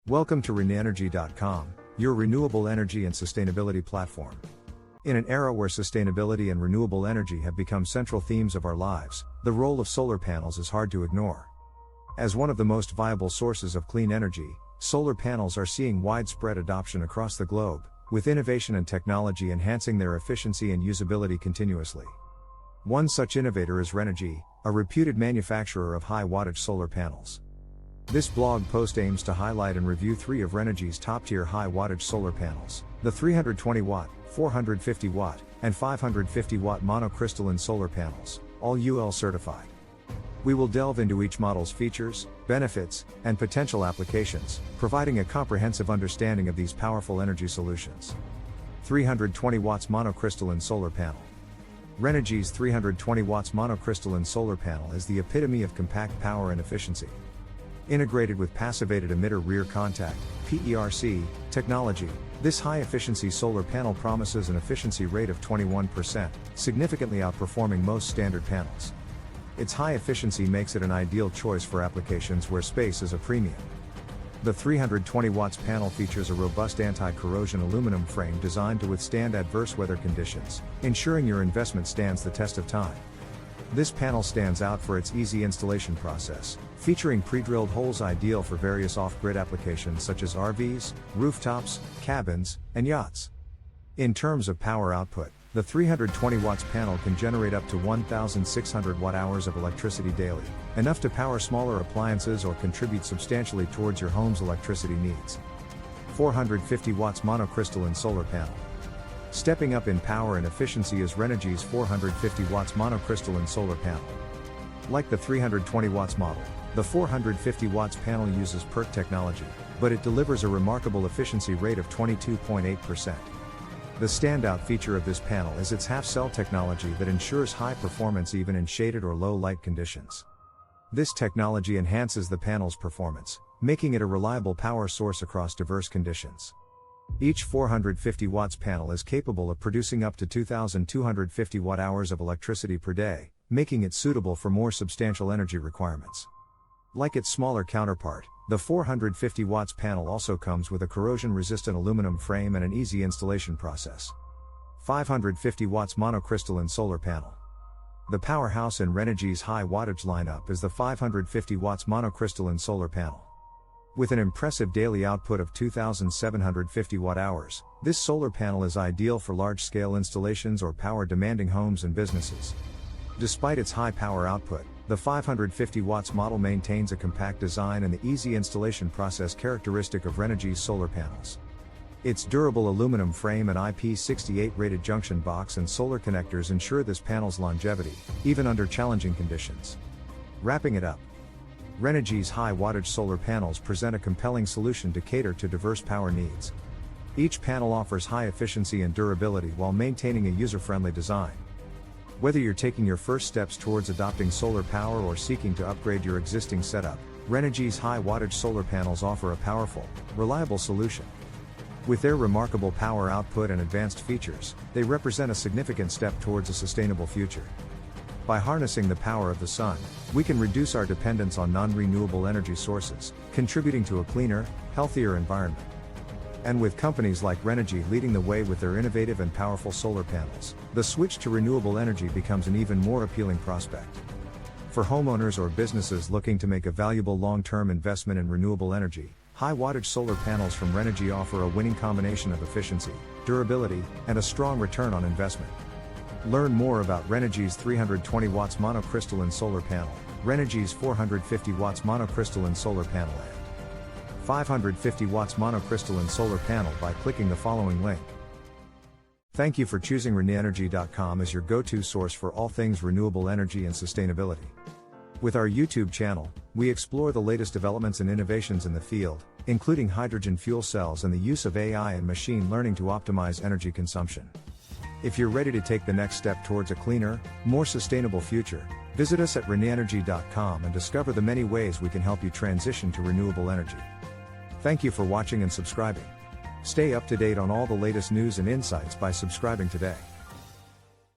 Welcome to Renogy.com, your renewable energy and sustainability platform. In an era where sustainability and renewable energy have become central themes of our lives, the role of solar panels is hard to ignore. As one of the most viable sources of clean energy, solar panels are seeing widespread adoption across the globe, with innovation and technology enhancing their efficiency and usability continuously. One such innovator is Renogy, a reputed manufacturer of high-wattage solar panels. This blog post aims to highlight and review three of Renogy's top-tier high-wattage solar panels, the 320-watt, 450-watt, and 550-watt monocrystalline solar panels, all UL certified. We will delve into each model's features, benefits, and potential applications, providing a comprehensive understanding of these powerful energy solutions. 320 watts monocrystalline solar panel. Renogy's 320 watts monocrystalline solar panel is the epitome of compact power and efficiency. Integrated with Passivated Emitter Rear Contact, PERC, technology, this high-efficiency solar panel promises an efficiency rate of 21%, significantly outperforming most standard panels. Its high efficiency makes it an ideal choice for applications where space is a premium. The 320 watts panel features a robust anti-corrosion aluminum frame designed to withstand adverse weather conditions, ensuring your investment stands the test of time. This panel stands out for its easy installation process, featuring pre-drilled holes ideal for various off-grid applications such as RVs, rooftops, cabins, and yachts. In terms of power output, the 320 watts panel can generate up to 1,600 watt-hours of electricity daily, enough to power smaller appliances or contribute substantially towards your home's electricity needs. 450 watts monocrystalline solar panel. Stepping up in power and efficiency is Renogy's 450 watts monocrystalline solar panel. Like the 320 watts model, the 450 watts panel uses PERC technology, but it delivers a remarkable efficiency rate of 22.8%. The standout feature of this panel is its half-cell technology that ensures high performance even in shaded or low light conditions. This technology enhances the panel's performance, making it a reliable power source across diverse conditions. Each 450 watts panel is capable of producing up to 2,250 watt-hours of electricity per day, making it suitable for more substantial energy requirements. Like its smaller counterpart, the 450 watts panel also comes with a corrosion-resistant aluminum frame and an easy installation process. 550 watts monocrystalline solar panel. The powerhouse in Renogy's high-wattage lineup is the 550 watts monocrystalline solar panel. With an impressive daily output of 2,750 watt-hours, this solar panel is ideal for large-scale installations or power-demanding homes and businesses. Despite its high power output, the 550 watts model maintains a compact design and the easy installation process characteristic of Renogy's solar panels. Its durable aluminum frame and IP68 rated junction box and solar connectors ensure this panel's longevity, even under challenging conditions. Wrapping it up, Renogy's high-wattage solar panels present a compelling solution to cater to diverse power needs. Each panel offers high efficiency and durability while maintaining a user-friendly design. Whether you're taking your first steps towards adopting solar power or seeking to upgrade your existing setup, Renogy's high-wattage solar panels offer a powerful, reliable solution. With their remarkable power output and advanced features, they represent a significant step towards a sustainable future. By harnessing the power of the sun, we can reduce our dependence on non-renewable energy sources, contributing to a cleaner, healthier environment. And with companies like Renogy leading the way with their innovative and powerful solar panels, the switch to renewable energy becomes an even more appealing prospect. For homeowners or businesses looking to make a valuable long-term investment in renewable energy, high-wattage solar panels from Renogy offer a winning combination of efficiency, durability, and a strong return on investment. Learn more about Renogy's 320 watts monocrystalline solar panel, Renogy's 450 watts monocrystalline solar panel and 550 watts monocrystalline solar panel by clicking the following link. Thank you for choosing Renogy.com as your go-to source for all things renewable energy and sustainability. With our YouTube channel, we explore the latest developments and innovations in the field, including hydrogen fuel cells and the use of AI and machine learning to optimize energy consumption. If you're ready to take the next step towards a cleaner, more sustainable future, visit us at Renogy.com and discover the many ways we can help you transition to renewable energy. Thank you for watching and subscribing. Stay up to date on all the latest news and insights by subscribing today.